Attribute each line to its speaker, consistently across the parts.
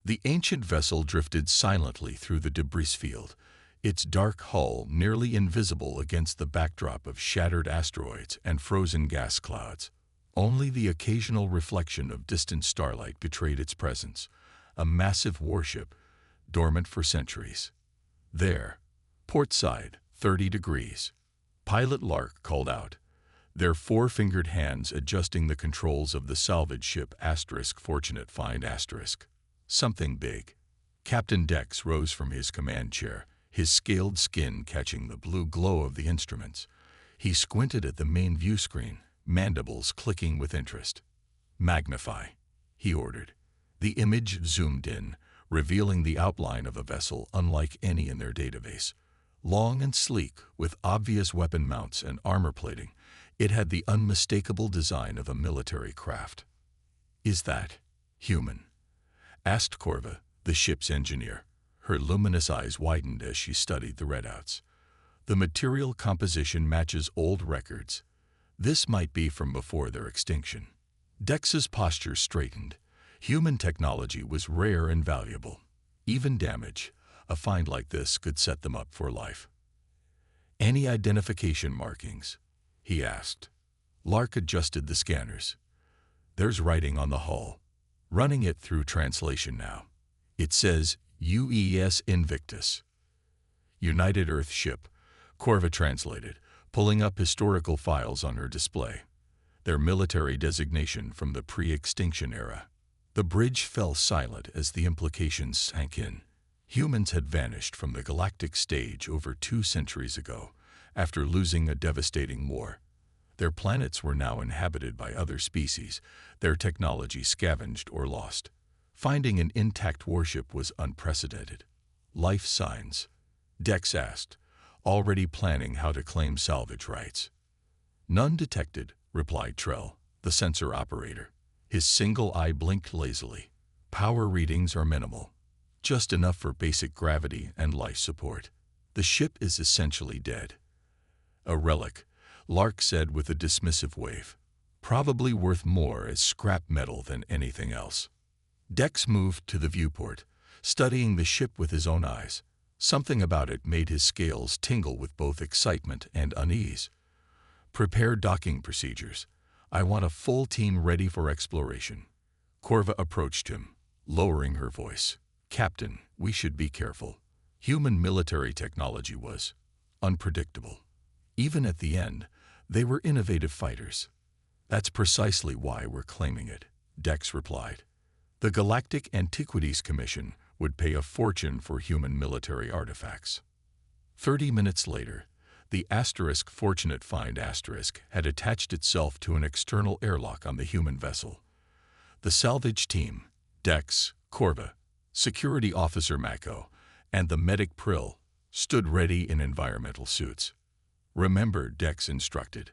Speaker 1: The ancient vessel drifted silently through the debris field, its dark hull nearly invisible against the backdrop of shattered asteroids and frozen gas clouds. Only the occasional reflection of distant starlight betrayed its presence, a massive warship, dormant for centuries. There, port side, 30 degrees. Pilot Lark called out, their four-fingered hands adjusting the controls of the salvage ship Fortunate Find Something big. Captain Dex rose from his command chair, his scaled skin catching the blue glow of the instruments. He squinted at the main view screen, mandibles clicking with interest. Magnify, he ordered. The image zoomed in, revealing the outline of a vessel unlike any in their database. Long and sleek, with obvious weapon mounts and armor plating, it had the unmistakable design of a military craft. "Is that human?" asked Corva, the ship's engineer. Her luminous eyes widened as she studied the readouts. The material composition matches old records. This might be from before their extinction. Dex's posture straightened. Human technology was rare and valuable. Even damage, a find like this could set them up for life. "Any identification markings?" he asked. Lark adjusted the scanners. "There's writing on the hull. Running it through translation now. It says UES Invictus. United Earth Ship," Corva translated, pulling up historical files on her display. Their military designation from the pre-extinction era. The bridge fell silent as the implications sank in. Humans had vanished from the galactic stage over 2 centuries ago, after losing a devastating war. Their planets were now inhabited by other species, their technology scavenged or lost. Finding an intact warship was unprecedented. "Life signs?" Dex asked, already planning how to claim salvage rights. "None detected," replied Trell, the sensor operator. His single eye blinked lazily. "Power readings are minimal, just enough for basic gravity and life support. The ship is essentially dead." "A relic," Lark said with a dismissive wave. "Probably worth more as scrap metal than anything else." Dex moved to the viewport, studying the ship with his own eyes. Something about it made his scales tingle with both excitement and unease. "Prepare docking procedures. I want a full team ready for exploration." Corva approached him, lowering her voice. "Captain, we should be careful." Human military technology was unpredictable. Even at the end, they were innovative fighters. "That's precisely why we're claiming it," Dex replied. "The Galactic Antiquities Commission would pay a fortune for human military artifacts." 30 minutes later, the Fortunate Find had attached itself to an external airlock on the human vessel. The salvage team, Dex, Corva, Security Officer Mako, and the medic Prill, stood ready in environmental suits. "Remember," Dex instructed,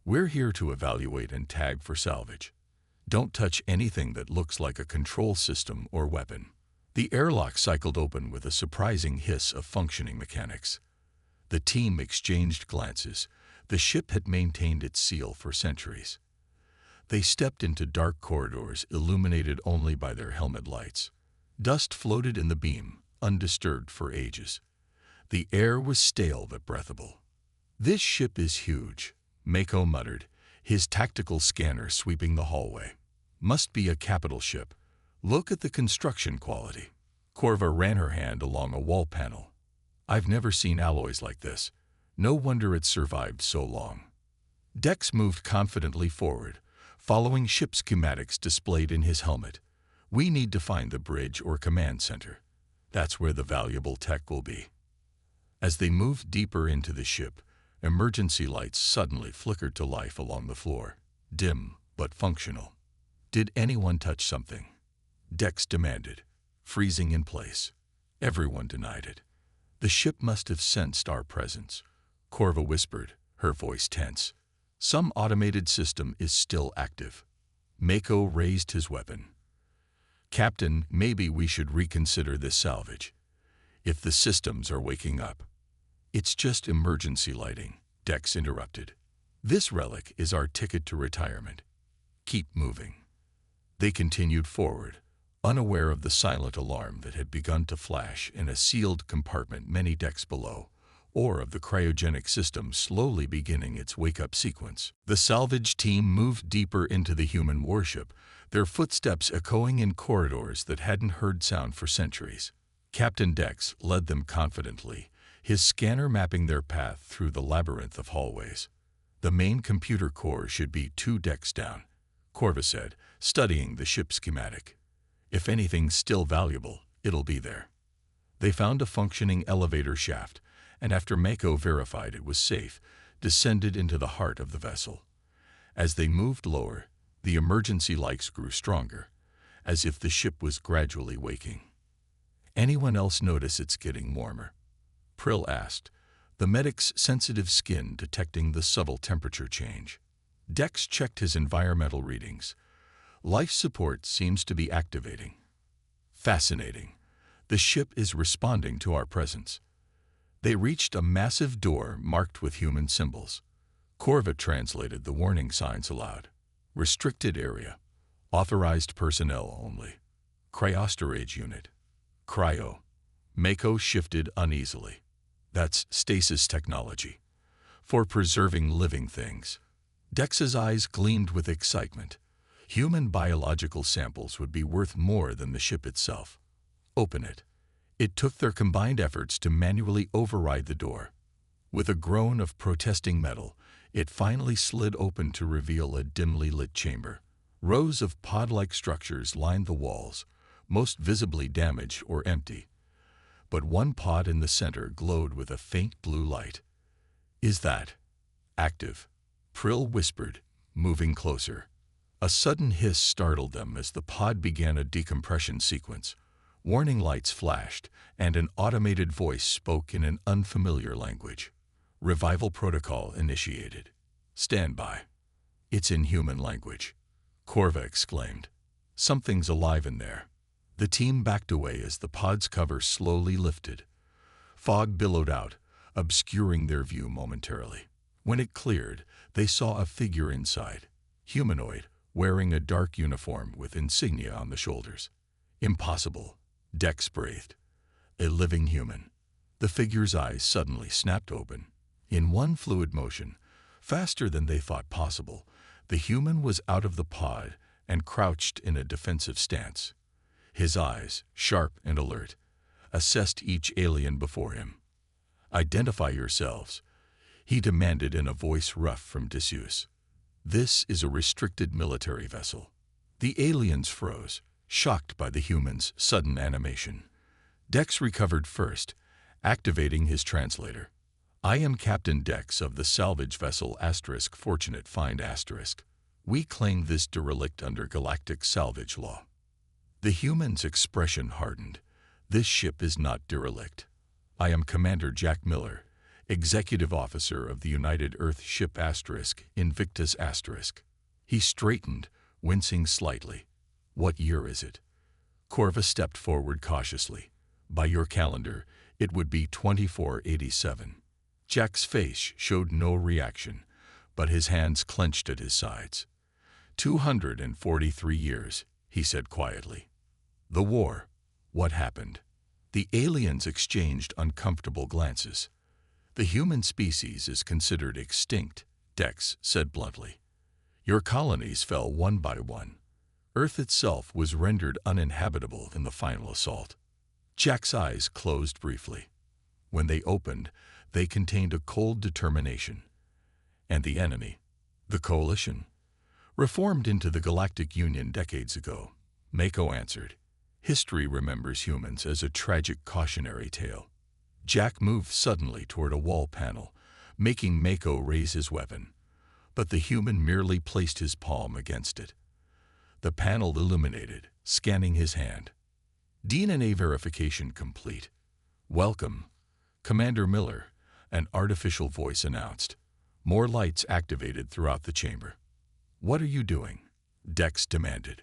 Speaker 1: "we're here to evaluate and tag for salvage. Don't touch anything that looks like a control system or weapon." The airlock cycled open with a surprising hiss of functioning mechanics. The team exchanged glances. The ship had maintained its seal for centuries. They stepped into dark corridors illuminated only by their helmet lights. Dust floated in the beam, undisturbed for ages. The air was stale but breathable. "This ship is huge," Mako muttered, his tactical scanner sweeping the hallway. "Must be a capital ship. Look at the construction quality." Corva ran her hand along a wall panel. "I've never seen alloys like this. No wonder it survived so long." Dex moved confidently forward, following ship schematics displayed in his helmet. "We need to find the bridge or command center. That's where the valuable tech will be." As they moved deeper into the ship, emergency lights suddenly flickered to life along the floor, dim but functional. "Did anyone touch something?" Dex demanded, freezing in place. Everyone denied it. "The ship must have sensed our presence," Corva whispered, her voice tense. "Some automated system is still active." Mako raised his weapon. "Captain, maybe we should reconsider this salvage. If the systems are waking up." "It's just emergency lighting," Dex interrupted. "This relic is our ticket to retirement. Keep moving." They continued forward, unaware of the silent alarm that had begun to flash in a sealed compartment many decks below, or of the cryogenic system slowly beginning its wake-up sequence. The salvage team moved deeper into the human warship, their footsteps echoing in corridors that hadn't heard sound for centuries. Captain Dex led them confidently, his scanner mapping their path through the labyrinth of hallways. The main computer core should be 2 decks down, Corva said, studying the ship schematic. If anything's still valuable, it'll be there. They found a functioning elevator shaft, and after Mako verified it was safe, descended into the heart of the vessel. As they moved lower, the emergency lights grew stronger, as if the ship was gradually waking. Anyone else notice it's getting warmer? Prill asked, the medic's sensitive skin detecting the subtle temperature change. Dex checked his environmental readings. Life support seems to be activating. Fascinating. The ship is responding to our presence. They reached a massive door marked with human symbols. Corva translated the warning signs aloud. Restricted area. Authorized personnel only. Cryostorage unit. Cryo. Mako shifted uneasily. That's stasis technology. For preserving living things. Dex's eyes gleamed with excitement. Human biological samples would be worth more than the ship itself. Open it. It took their combined efforts to manually override the door. With a groan of protesting metal, it finally slid open to reveal a dimly lit chamber. Rows of pod-like structures lined the walls, most visibly damaged or empty. But one pod in the center glowed with a faint blue light. Is that active? Prill whispered, moving closer. A sudden hiss startled them as the pod began a decompression sequence. Warning lights flashed, and an automated voice spoke in an unfamiliar language. Revival protocol initiated. Stand by. It's in human language. Corva exclaimed. Something's alive in there. The team backed away as the pod's cover slowly lifted. Fog billowed out, obscuring their view momentarily. When it cleared, they saw a figure inside, humanoid, wearing a dark uniform with insignia on the shoulders. Impossible, Dex breathed. A living human. The figure's eyes suddenly snapped open. In one fluid motion, faster than they thought possible, the human was out of the pod and crouched in a defensive stance. His eyes, sharp and alert, assessed each alien before him. Identify yourselves, he demanded in a voice rough from disuse. This is a restricted military vessel. The aliens froze, shocked by the human's sudden animation. Dex recovered first, activating his translator. I am Captain Dex of the salvage vessel * Fortunate Find *. We claim this derelict under galactic salvage law. The human's expression hardened. This ship is not derelict. I am Commander Jack Miller, Executive Officer of the United Earth Ship * Invictus *. He straightened, wincing slightly. What year is it? Corva stepped forward cautiously. By your calendar, it would be 2487. Jack's face showed no reaction, but his hands clenched at his sides. 243 years, he said quietly. The war. What happened? The aliens exchanged uncomfortable glances. The human species is considered extinct, Dex said bluntly. Your colonies fell one by one. Earth itself was rendered uninhabitable in the final assault. Jack's eyes closed briefly. When they opened, they contained a cold determination. And the enemy, the Coalition, reformed into the Galactic Union decades ago, Mako answered. History remembers humans as a tragic cautionary tale. Jack moved suddenly toward a wall panel, making Mako raise his weapon. But the human merely placed his palm against it. The panel illuminated, scanning his hand. DNA verification complete. Welcome, Commander Miller, an artificial voice announced. More lights activated throughout the chamber. What are you doing? Dex demanded.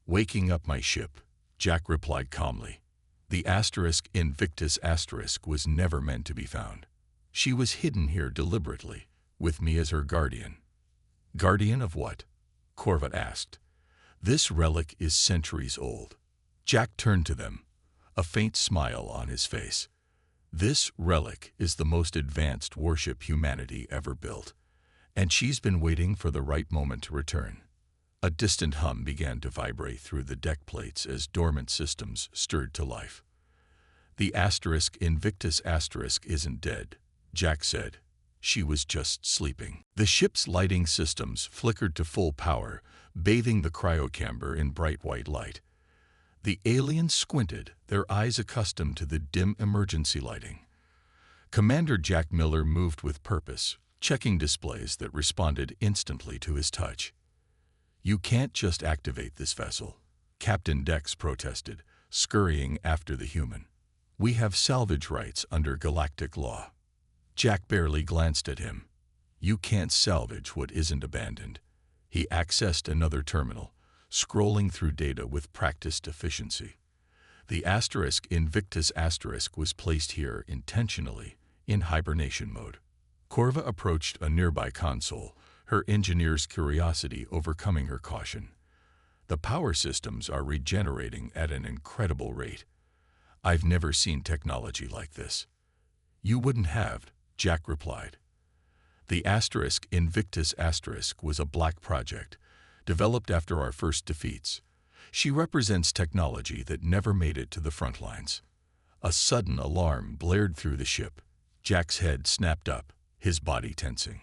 Speaker 1: Waking up my ship, Jack replied calmly. The * Invictus * was never meant to be found. She was hidden here deliberately, with me as her guardian. Guardian of what? Corva asked. This relic is centuries old. Jack turned to them, a faint smile on his face. This Relic is the most advanced warship humanity ever built, and she's been waiting for the right moment to return. A distant hum began to vibrate through the deck plates as dormant systems stirred to life. The Invictus isn't dead, Jack said. She was just sleeping. The ship's lighting systems flickered to full power, bathing the cryocamber in bright white light. The aliens squinted, their eyes accustomed to the dim emergency lighting. Commander Jack Miller moved with purpose, checking displays that responded instantly to his touch. "You can't just activate this vessel," Captain Dex protested, scurrying after the human. "We have salvage rights under galactic law." Jack barely glanced at him. "You can't salvage what isn't abandoned." He accessed another terminal, scrolling through data with practiced efficiency. The Invictus was placed here intentionally, in hibernation mode. Corva approached a nearby console, her engineer's curiosity overcoming her caution. "The power systems are regenerating at an incredible rate. I've never seen technology like this." "You wouldn't have," Jack replied. The Invictus was a black project, developed after our first defeats. She represents technology that never made it to the front lines. A sudden alarm blared through the ship. Jack's head snapped up, his body tensing.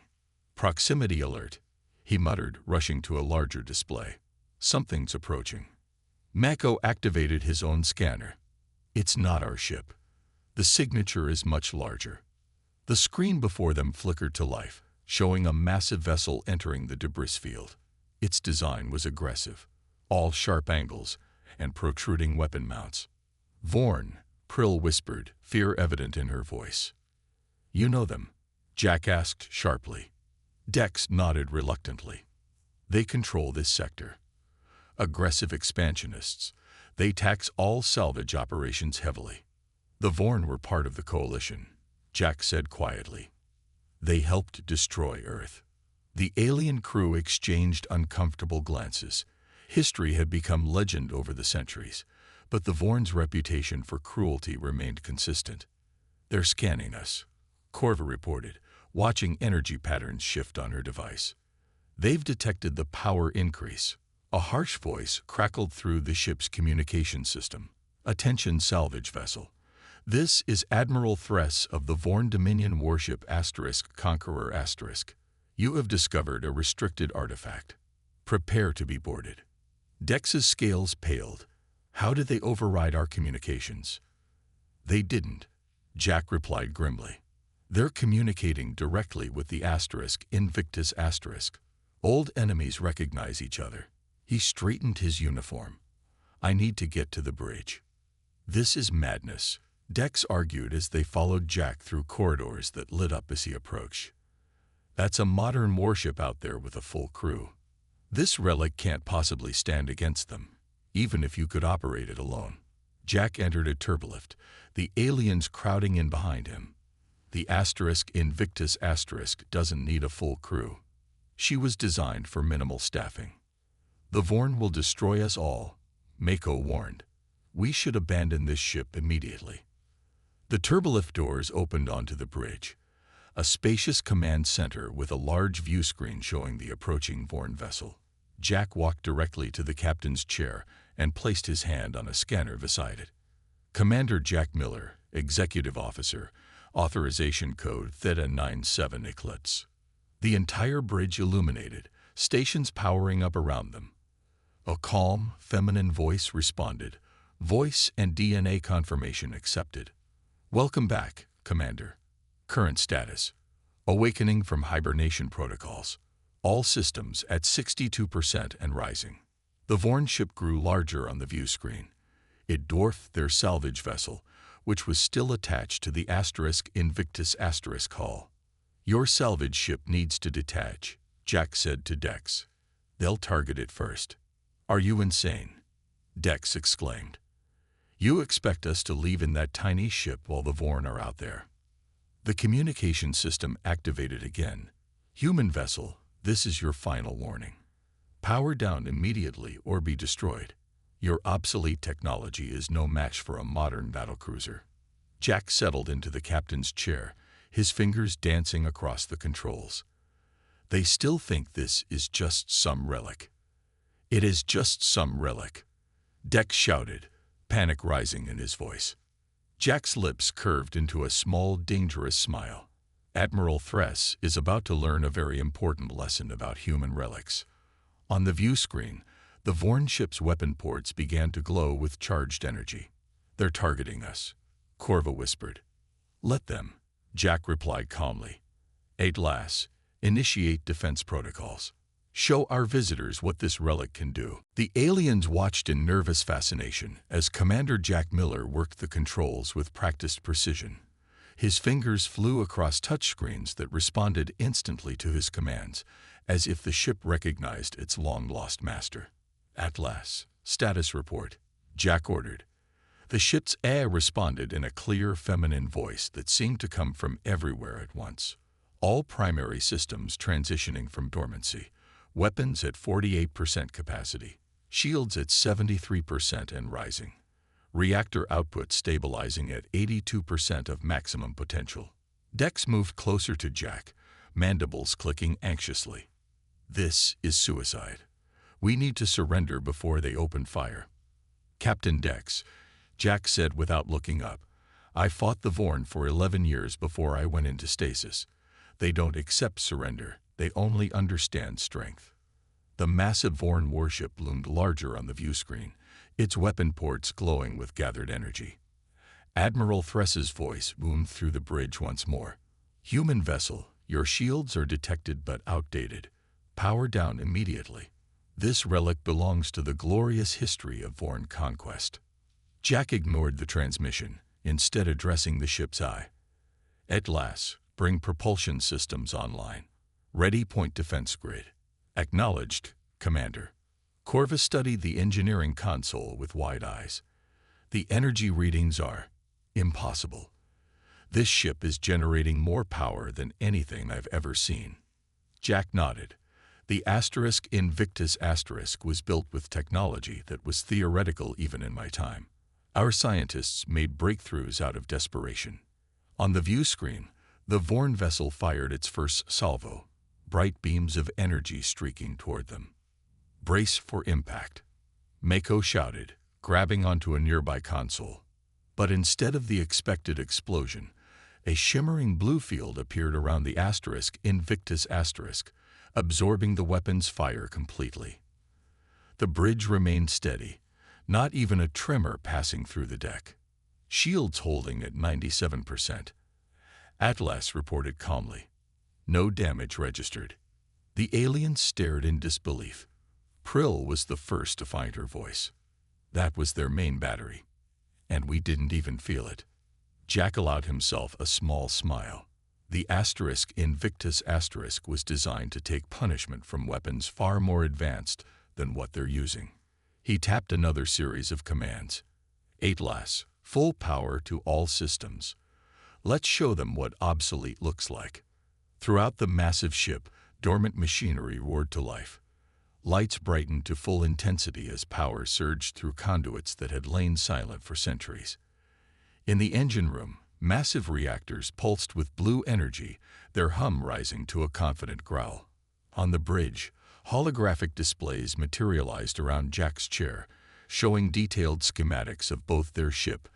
Speaker 1: "Proximity alert," he muttered, rushing to a larger display. "Something's approaching." Mako activated his own scanner. "It's not our ship. The signature is much larger." The screen before them flickered to life, showing a massive vessel entering the debris field. Its design was aggressive, all sharp angles and protruding weapon mounts. "Vorn," Prill whispered, fear evident in her voice. "You know them?" Jack asked sharply. Dex nodded reluctantly. "They control this sector. Aggressive expansionists. They tax all salvage operations heavily." "The Vorn were part of the coalition," Jack said quietly. "They helped destroy Earth." The alien crew exchanged uncomfortable glances. History had become legend over the centuries, but the Vorn's reputation for cruelty remained consistent. "They're scanning us," Corva reported, watching energy patterns shift on her device. "They've detected the power increase." A harsh voice crackled through the ship's communication system. "Attention salvage vessel. This is Admiral Thress of the Vorn Dominion warship Conqueror *. You have discovered a restricted artifact. Prepare to be boarded." Dex's scales paled. "How did they override our communications?" "They didn't," Jack replied grimly. "They're communicating directly with the Invictus *. Old enemies recognize each other." He straightened his uniform. "I need to get to the bridge." "This is madness," Dex argued as they followed Jack through corridors that lit up as he approached. "That's a modern warship out there with a full crew. This Relic can't possibly stand against them, even if you could operate it alone." Jack entered a turbolift, the aliens crowding in behind him. The Invictus doesn't need a full crew. She was designed for minimal staffing. "The Vorn will destroy us all," Mako warned. "We should abandon this ship immediately." The turbolift doors opened onto the bridge, a spacious command center with a large view screen showing the approaching Vorn vessel. Jack walked directly to the captain's chair and placed his hand on a scanner beside it. "Commander Jack Miller, Executive Officer, Authorization Code Theta 97 Eclipse." The entire bridge illuminated, stations powering up around them. A calm, feminine voice responded. "Voice and DNA confirmation accepted." "Welcome back, Commander. Current status: awakening from hibernation protocols. All systems at 62% and rising." The Vorn ship grew larger on the view screen. It dwarfed their salvage vessel, which was still attached to the Invictus hull. "Your salvage ship needs to detach," Jack said to Dex. "They'll target it first." "Are you insane?" Dex exclaimed. "You expect us to leave in that tiny ship while the Vorn are out there?" The communication system activated again. "Human vessel, this is your final warning. Power down immediately or be destroyed. Your obsolete technology is no match for a modern battlecruiser. Jack settled into the captain's chair, his fingers dancing across the controls. They still think this is just some relic. It is just some relic, Dex shouted, panic rising in his voice. Jack's lips curved into a small, dangerous smile. Admiral Thress is about to learn a very important lesson about human relics. On the view screen, the Vorn ship's weapon ports began to glow with charged energy. They're targeting us, Corva whispered. Let them, Jack replied calmly. Atlas, initiate defense protocols. Show our visitors what this relic can do. The aliens watched in nervous fascination as Commander Jack Miller worked the controls with practiced precision. His fingers flew across touchscreens that responded instantly to his commands, as if the ship recognized its long-lost master. Atlas, status report, Jack ordered. The ship's air responded in a clear feminine voice that seemed to come from everywhere at once. All primary systems transitioning from dormancy. Weapons at 48% capacity. Shields at 73% and rising. Reactor output stabilizing at 82% of maximum potential. Dex moved closer to Jack, mandibles clicking anxiously. This is suicide. We need to surrender before they open fire. Captain Dex, Jack said without looking up. I fought the Vorn for 11 years before I went into stasis. They don't accept surrender. They only understand strength. The massive Vorn warship loomed larger on the view screen, its weapon ports glowing with gathered energy. Admiral Thress's voice boomed through the bridge once more. Human vessel, your shields are detected but outdated. Power down immediately. This relic belongs to the glorious history of Vorn conquest. Jack ignored the transmission, instead addressing the ship's eye. Atlas, bring propulsion systems online. Ready point defense grid. Acknowledged, Commander. Corva studied the engineering console with wide eyes. The energy readings are impossible. This ship is generating more power than anything I've ever seen. Jack nodded. The Invictus was built with technology that was theoretical even in my time. Our scientists made breakthroughs out of desperation. On the view screen, the Vorn vessel fired its first salvo, bright beams of energy streaking toward them. Brace for impact, Mako shouted, grabbing onto a nearby console. But instead of the expected explosion, a shimmering blue field appeared around the Invictus, absorbing the weapon's fire completely. The bridge remained steady, not even a tremor passing through the deck. Shields holding at 97%. Atlas reported calmly. No damage registered. The aliens stared in disbelief. Prill was the first to find her voice. That was their main battery. And we didn't even feel it. Jack allowed himself a small smile. The Invictus was designed to take punishment from weapons far more advanced than what they're using. He tapped another series of commands. Atlas, full power to all systems. Let's show them what obsolete looks like. Throughout the massive ship, dormant machinery roared to life. Lights brightened to full intensity as power surged through conduits that had lain silent for centuries. In the engine room, massive reactors pulsed with blue energy, their hum rising to a confident growl. On the bridge, holographic displays materialized around Jack's chair, showing detailed schematics of both their ship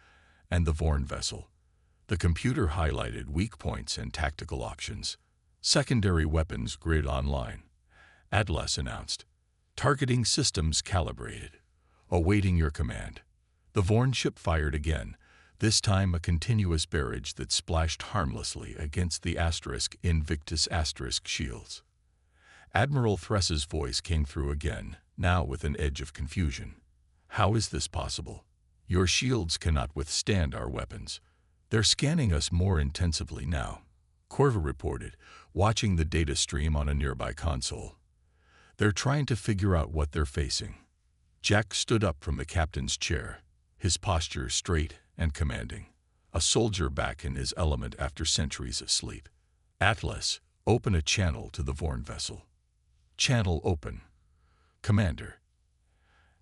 Speaker 1: and the Vorn vessel. The computer highlighted weak points and tactical options. Secondary weapons grid online. Atlas announced. Targeting systems calibrated. Awaiting your command. The Vorn ship fired again, this time a continuous barrage that splashed harmlessly against the Invictus shields. Admiral Thress's voice came through again, now with an edge of confusion. How is this possible? Your shields cannot withstand our weapons. They're scanning us more intensively now, Corva reported, watching the data stream on a nearby console. They're trying to figure out what they're facing. Jack stood up from the captain's chair, his posture straight and commanding, a soldier back in his element after centuries of sleep. Atlas, open a channel to the Vorn vessel. Channel open. Commander.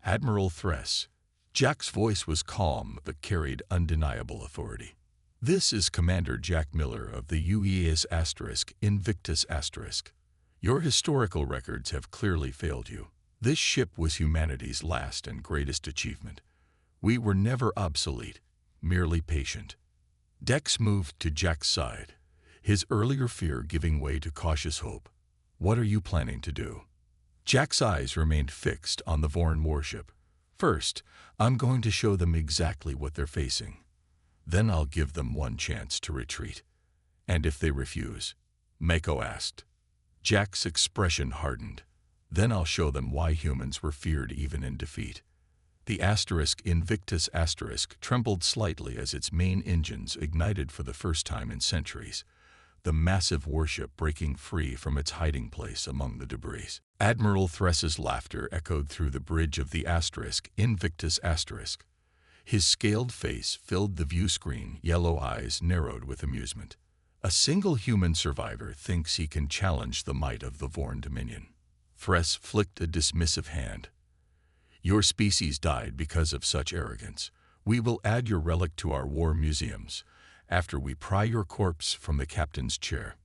Speaker 1: Admiral Thress. Jack's voice was calm but carried undeniable authority. This is Commander Jack Miller of the UES Invictus *. Your historical records have clearly failed you. This ship was humanity's last and greatest achievement. We were never obsolete, merely patient. Dex moved to Jack's side, his earlier fear giving way to cautious hope. What are you planning to do? Jack's eyes remained fixed on the Vorn warship. First, I'm going to show them exactly what they're facing. Then I'll give them one chance to retreat. And if they refuse? Mako asked. Jack's expression hardened. Then I'll show them why humans were feared even in defeat. The Invictus * trembled slightly as its main engines ignited for the first time in centuries, the massive warship breaking free from its hiding place among the debris. Admiral Thress's laughter echoed through the bridge of the Invictus *. His scaled face filled the view screen, yellow eyes narrowed with amusement. A single human survivor thinks he can challenge the might of the Vorn Dominion. Thress flicked a dismissive hand. Your species died because of such arrogance. We will add your relic to our war museums after we pry your corpse from the captain's chair.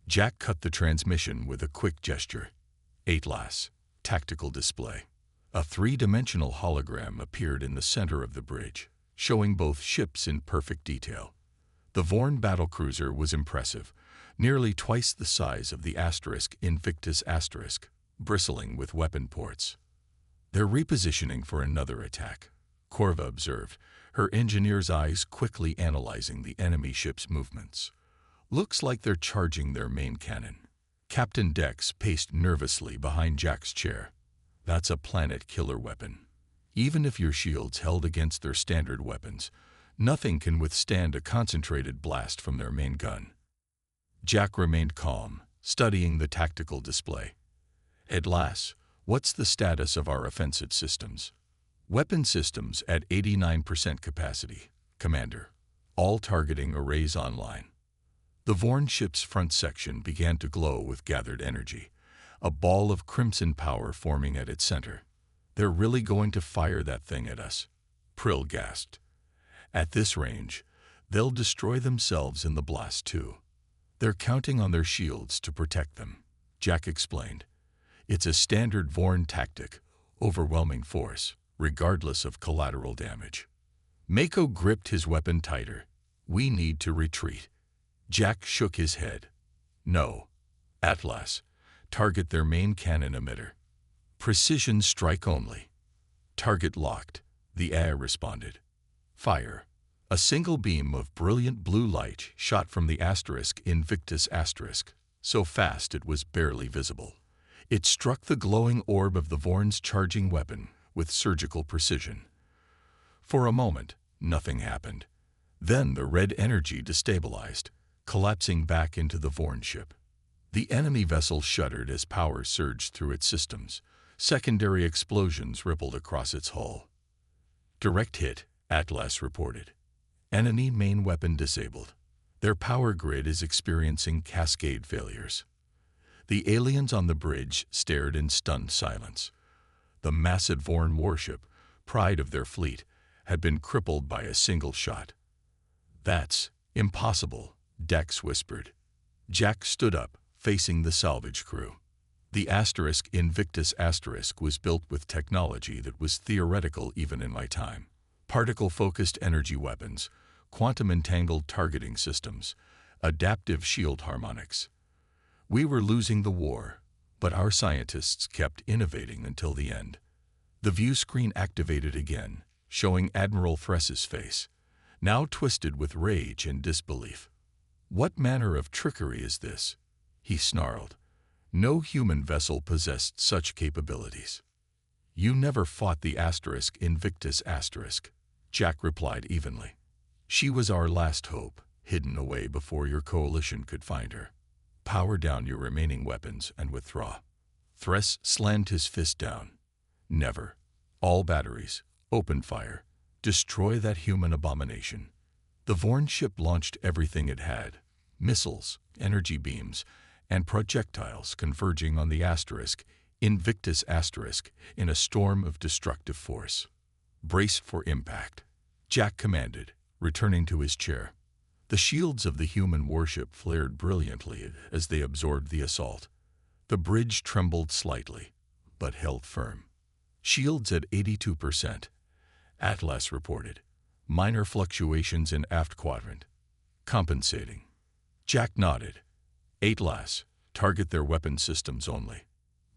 Speaker 1: Jack cut the transmission with a quick gesture. Atlas, tactical display. A three-dimensional hologram appeared in the center of the bridge, showing both ships in perfect detail. The Vorn battlecruiser was impressive, nearly twice the size of the Invictus *, bristling with weapon ports. They're repositioning for another attack, Corva observed, her engineer's eyes quickly analyzing the enemy ship's movements. Looks like they're charging their main cannon. Captain Dex paced nervously behind Jack's chair. That's a planet-killer weapon. Even if your shields held against their standard weapons, nothing can withstand a concentrated blast from their main gun. Jack remained calm, studying the tactical display. Atlas, what's the status of our offensive systems? Weapon systems at 89% capacity, Commander. All targeting arrays online. The Vorn ship's front section began to glow with gathered energy, a ball of crimson power forming at its center. They're really going to fire that thing at us, Prill gasped. At this range, they'll destroy themselves in the blast too. They're counting on their shields to protect them, Jack explained. It's a standard Vorn tactic, overwhelming force, regardless of collateral damage. Mako gripped his weapon tighter. We need to retreat. Jack shook his head. No. Atlas, target their main cannon emitter. Precision strike only. Target locked, the AI responded. Fire. A single beam of brilliant blue light shot from the Invictus *, so fast it was barely visible. It struck the glowing orb of the Vorn's charging weapon with surgical precision. For a moment, nothing happened. Then the red energy destabilized, collapsing back into the Vorn ship. The enemy vessel shuddered as power surged through its systems. Secondary explosions rippled across its hull. Direct hit, Atlas reported. Enemy main weapon disabled. Their power grid is experiencing cascade failures. The aliens on the bridge stared in stunned silence. The massive Vorn warship, pride of their fleet, had been crippled by a single shot. That's impossible, Dex whispered. Jack stood up, facing the salvage crew. The Invictus * was built with technology that was theoretical even in my time. Particle-focused energy weapons, quantum-entangled targeting systems, adaptive shield harmonics. We were losing the war, but our scientists kept innovating until the end. The view screen activated again, showing Admiral Thress's face, now twisted with rage and disbelief. What manner of trickery is this? He snarled. No human vessel possessed such capabilities. You never fought the Invictus *, Jack replied evenly. She was our last hope, hidden away before your coalition could find her. Power down your remaining weapons and withdraw. Thress slammed his fist down. Never. All batteries. Open fire. Destroy that human abomination. The Vorn ship launched everything it had. Missiles, energy beams, and projectiles converging on the Invictus Asterisk in a storm of destructive force. Brace for impact. Jack commanded, returning to his chair. The shields of the human warship flared brilliantly as they absorbed the assault. The bridge trembled slightly, but held firm. Shields at 82%. Atlas reported. Minor fluctuations in aft quadrant. Compensating. Jack nodded. Atlas, target their weapon systems only.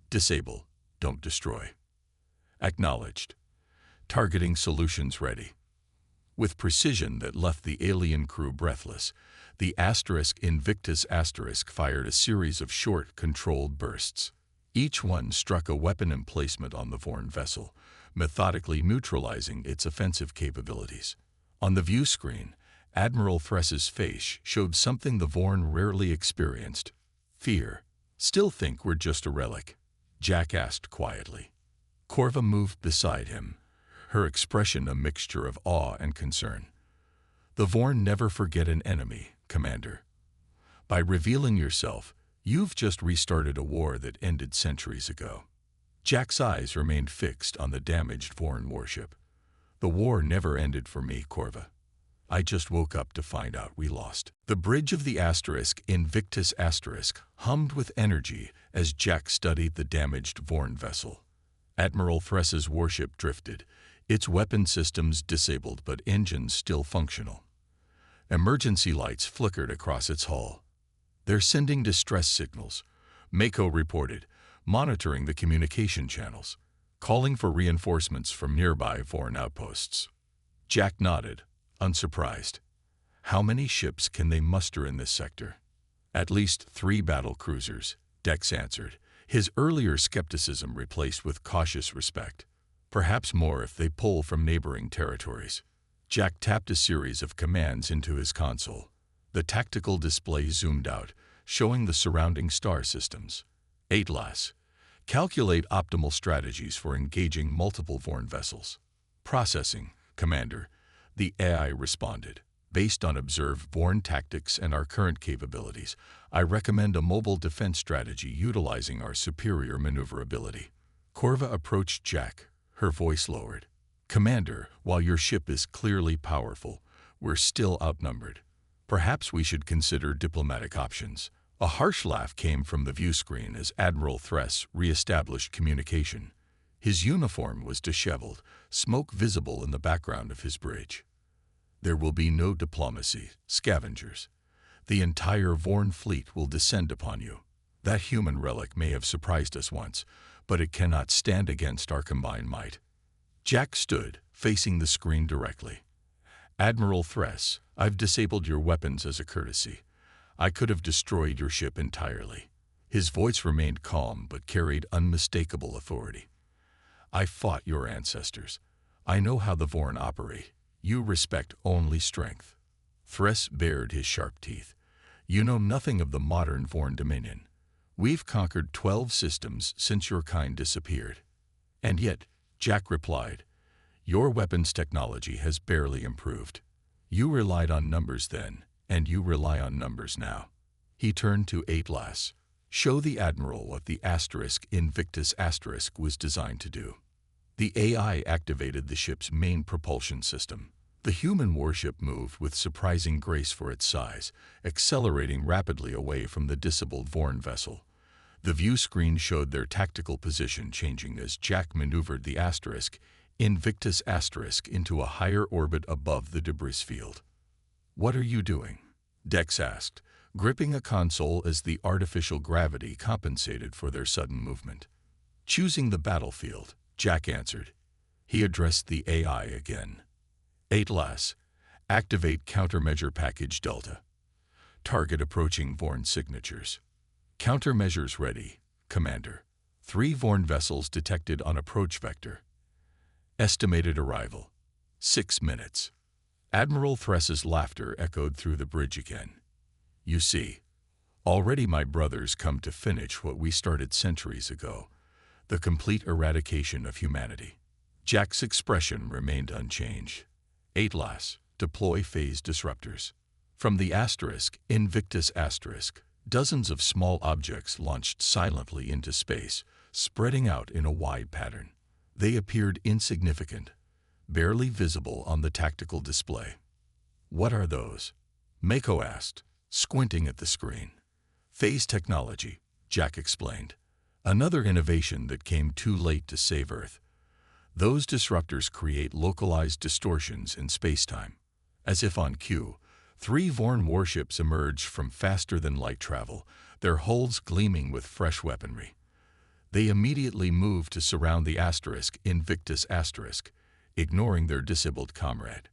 Speaker 1: Disable, don't destroy. Acknowledged. Targeting solutions ready. With precision that left the alien crew breathless, the Invictus fired a series of short, controlled bursts. Each one struck a weapon emplacement on the Vorn vessel, methodically neutralizing its offensive capabilities. On the view screen, Admiral Thress's face showed something the Vorn rarely experienced: fear. "Still think we're just a relic?" Jack asked quietly. Corva moved beside him, her expression a mixture of awe and concern. "The Vorn never forget an enemy, Commander. By revealing yourself, you've just restarted a war that ended centuries ago." Jack's eyes remained fixed on the damaged Vorn warship. "The war never ended for me, Corva. I just woke up to find out we lost." The bridge of the Invictus hummed with energy as Jack studied the damaged Vorn vessel. Admiral Thress's warship drifted, its weapon systems disabled but engines still functional. Emergency lights flickered across its hull. "They're sending distress signals," Mako reported, monitoring the communication channels, calling for reinforcements from nearby Vorn outposts. Jack nodded, unsurprised. "How many ships can they muster in this sector?" "At least 3 battle cruisers," Dex answered, his earlier skepticism replaced with cautious respect. "Perhaps more if they pull from neighboring territories." Jack tapped a series of commands into his console. The tactical display zoomed out, showing the surrounding star systems. Atlas, calculate optimal strategies for engaging multiple Vorn vessels. "Processing, Commander," the AI responded. "Based on observed Vorn tactics and our current capabilities, I recommend a mobile defense strategy utilizing our superior maneuverability." Corva approached Jack, her voice lowered. "Commander, while your ship is clearly powerful, we're still outnumbered. Perhaps we should consider diplomatic options." A harsh laugh came from the view screen as Admiral Thress re-established communication. His uniform was disheveled, smoke visible in the background of his bridge. "There will be no diplomacy, scavengers. The entire Vorn fleet will descend upon you. That human relic may have surprised us once, but it cannot stand against our combined might." Jack stood, facing the screen directly. "Admiral Thress, I've disabled your weapons as a courtesy. I could have destroyed your ship entirely." His voice remained calm but carried unmistakable authority. "I fought your ancestors. I know how the Vorn operate. You respect only strength." Thress bared his sharp teeth. "You know nothing of the modern Vorn dominion. We've conquered 12 systems since your kind disappeared." "And yet," Jack replied, "your weapons technology has barely improved. You relied on numbers then, and you rely on numbers now." He turned to Atlas. "Show the Admiral what the Invictus was designed to do." The AI activated the ship's main propulsion system. The human warship moved with surprising grace for its size, accelerating rapidly away from the disabled Vorn vessel. The view screen showed their tactical position changing as Jack maneuvered the Invictus into a higher orbit above the debris field. "What are you doing?" Dex asked, gripping a console as the artificial gravity compensated for their sudden movement. "Choosing the battlefield," Jack answered. He addressed the AI again. "Atlas, activate countermeasure package Delta. Target approaching Vorn signatures." "Countermeasures ready, Commander. 3 Vorn vessels detected on approach vector. Estimated arrival, 6 minutes." Admiral Thress's laughter echoed through the bridge again. "You see, already my brothers come to finish what we started centuries ago, the complete eradication of humanity." Jack's expression remained unchanged. "Atlas, deploy phase disruptors." From the Invictus dozens of small objects launched silently into space, spreading out in a wide pattern. They appeared insignificant, barely visible on the tactical display. "What are those?" Mako asked, squinting at the screen. "Phase technology," Jack explained. "Another innovation that came too late to save Earth. Those disruptors create localized distortions in spacetime." As if on cue, 3 Vorn warships emerged from faster-than-light travel, their hulls gleaming with fresh weaponry. They immediately moved to surround the Invictus Asterisk, ignoring their disabled comrade.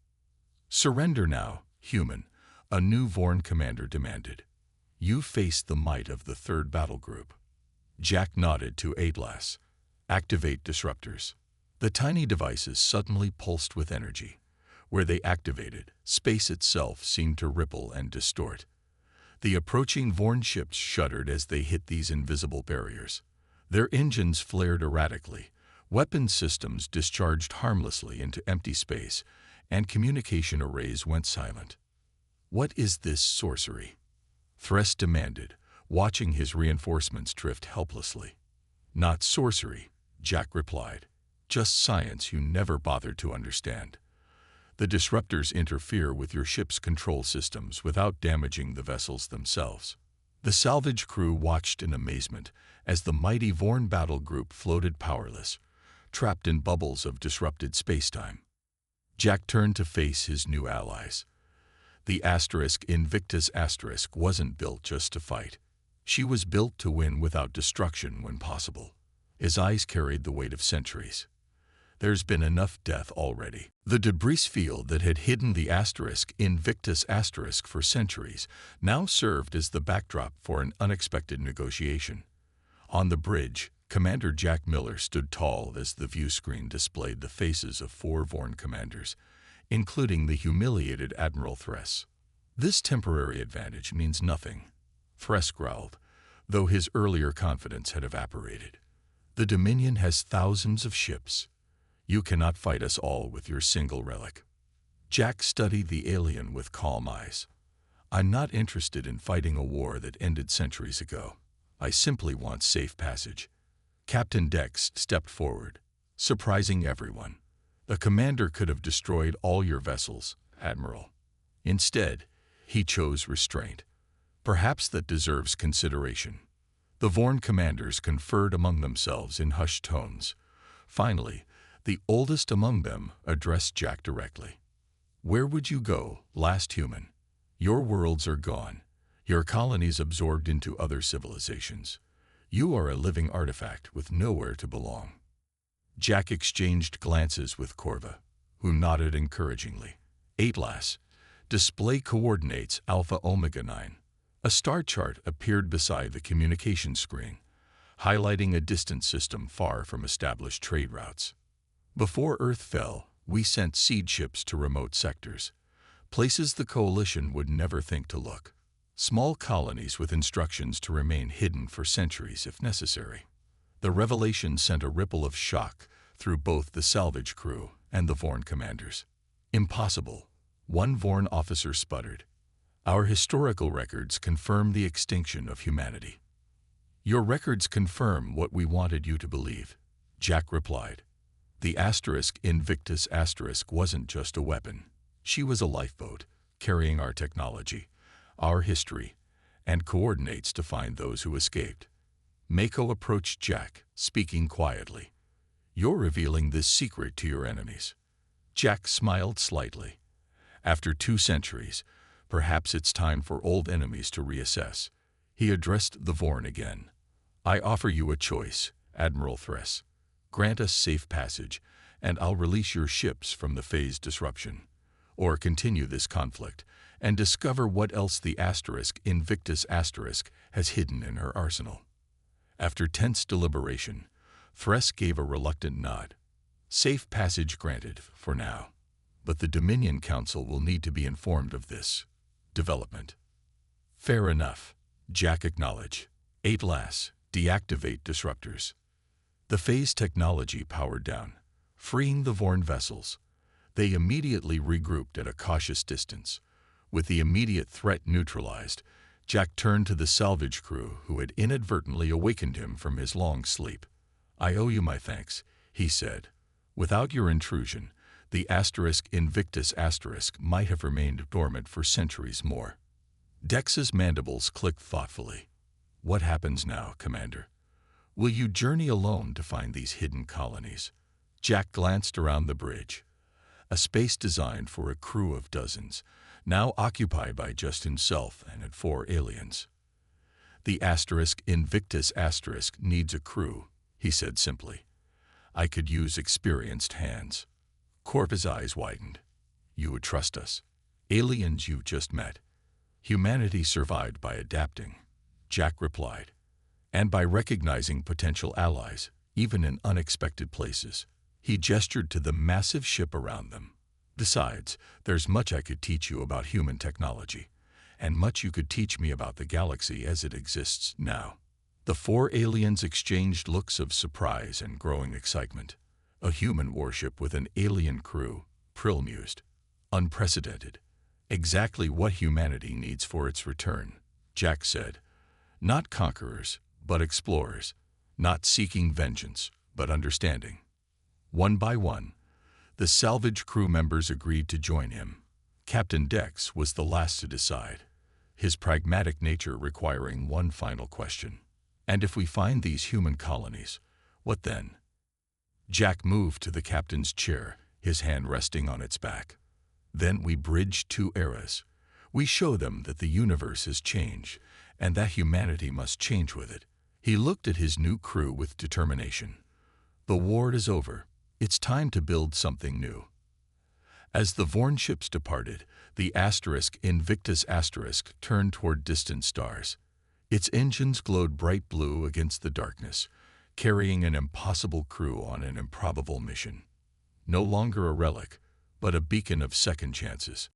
Speaker 1: "Surrender now, human," a new Vorn commander demanded. "You face the might of the 3rd Battle Group." Jack nodded to Atlas. "Activate disruptors." The tiny devices suddenly pulsed with energy. Where they activated, space itself seemed to ripple and distort. The approaching Vorn ships shuddered as they hit these invisible barriers. Their engines flared erratically, weapon systems discharged harmlessly into empty space, and communication arrays went silent. "What is this sorcery?" Thress demanded, watching his reinforcements drift helplessly. "Not sorcery," Jack replied. "Just science you never bothered to understand. The disruptors interfere with your ship's control systems without damaging the vessels themselves." The salvage crew watched in amazement as the mighty Vorn battle group floated powerless, trapped in bubbles of disrupted spacetime. Jack turned to face his new allies. The Invictus Asterisk wasn't built just to fight. She was built to win without destruction when possible. His eyes carried the weight of centuries. "There's been enough death already." The debris field that had hidden the Invictus Asterisk for centuries now served as the backdrop for an unexpected negotiation. On the bridge, Commander Jack Miller stood tall as the view screen displayed the faces of 4 Vorn commanders, including the humiliated Admiral Thress. "This temporary advantage means nothing," Thress growled, though his earlier confidence had evaporated. "The Dominion has thousands of ships. You cannot fight us all with your single relic." Jack studied the alien with calm eyes. "I'm not interested in fighting a war that ended centuries ago. I simply want safe passage." Captain Dex stepped forward, surprising everyone. "The commander could have destroyed all your vessels, Admiral. Instead, he chose restraint. Perhaps that deserves consideration." The Vorn commanders conferred among themselves in hushed tones. Finally, the oldest among them addressed Jack directly. "Where would you go, last human? Your worlds are gone, your colonies absorbed into other civilizations. You are a living artifact with nowhere to belong." Jack exchanged glances with Corva, who nodded encouragingly. "Atlas, display coordinates Alpha Omega 9. A star chart appeared beside the communication screen, highlighting a distant system far from established trade routes. "Before Earth fell, we sent seed ships to remote sectors, places the Coalition would never think to look. Small colonies with instructions to remain hidden for centuries if necessary." The revelation sent a ripple of shock through both the salvage crew and the Vorn commanders. "Impossible," one Vorn officer sputtered. "Our historical records confirm the extinction of humanity." "Your records confirm what we wanted you to believe," Jack replied. "The Invictus Asterisk wasn't just a weapon. She was a lifeboat, carrying our technology, our history, and coordinates to find those who escaped." Mako approached Jack, speaking quietly. "You're revealing this secret to your enemies." Jack smiled slightly. After 2 centuries, perhaps it's time for old enemies to reassess. He addressed the Vorn again. "I offer you a choice, Admiral Thress. Grant us safe passage, and I'll release your ships from the phase disruption. Or continue this conflict and discover what else the Invictus Asterisk has hidden in her arsenal." After tense deliberation, Thress gave a reluctant nod. "Safe passage granted, for now. But the Dominion Council will need to be informed of this development." "Fair enough," Jack acknowledged. "Atlas, deactivate disruptors." The phase technology powered down, freeing the Vorn vessels. They immediately regrouped at a cautious distance. With the immediate threat neutralized, Jack turned to the salvage crew who had inadvertently awakened him from his long sleep. "I owe you my thanks," he said. "Without your intrusion, the asterisk Invictus asterisk might have remained dormant for centuries more." Dex's mandibles clicked thoughtfully. "What happens now, Commander? Will you journey alone to find these hidden colonies?" Jack glanced around the bridge. A space designed for a crew of dozens, now occupied by just himself and 4 aliens. "The asterisk Invictus asterisk needs a crew," he said simply. "I could use experienced hands." Corp's eyes widened. "You would trust us? Aliens you've just met." "Humanity survived by adapting," Jack replied, "and by recognizing potential allies, even in unexpected places." He gestured to the massive ship around them. "Besides, there's much I could teach you about human technology, and much you could teach me about the galaxy as it exists now." The 4 aliens exchanged looks of surprise and growing excitement. "A human warship with an alien crew," Prill mused. "Unprecedented. Exactly what humanity needs for its return," Jack said. "Not conquerors, but explorers. Not seeking vengeance, but understanding." One by one, the salvage crew members agreed to join him. Captain Dex was the last to decide, his pragmatic nature requiring one final question. "And if we find these human colonies, what then?" Jack moved to the captain's chair, his hand resting on its back. "Then we bridge 2 eras. We show them that the universe has changed, and that humanity must change with it." He looked at his new crew with determination. "The war is over. It's time to build something new." As the Vorn ships departed, the asterisk Invictus asterisk turned toward distant stars. Its engines glowed bright blue against the darkness, carrying an impossible crew on an improbable mission. No longer a relic, but a beacon of second chances.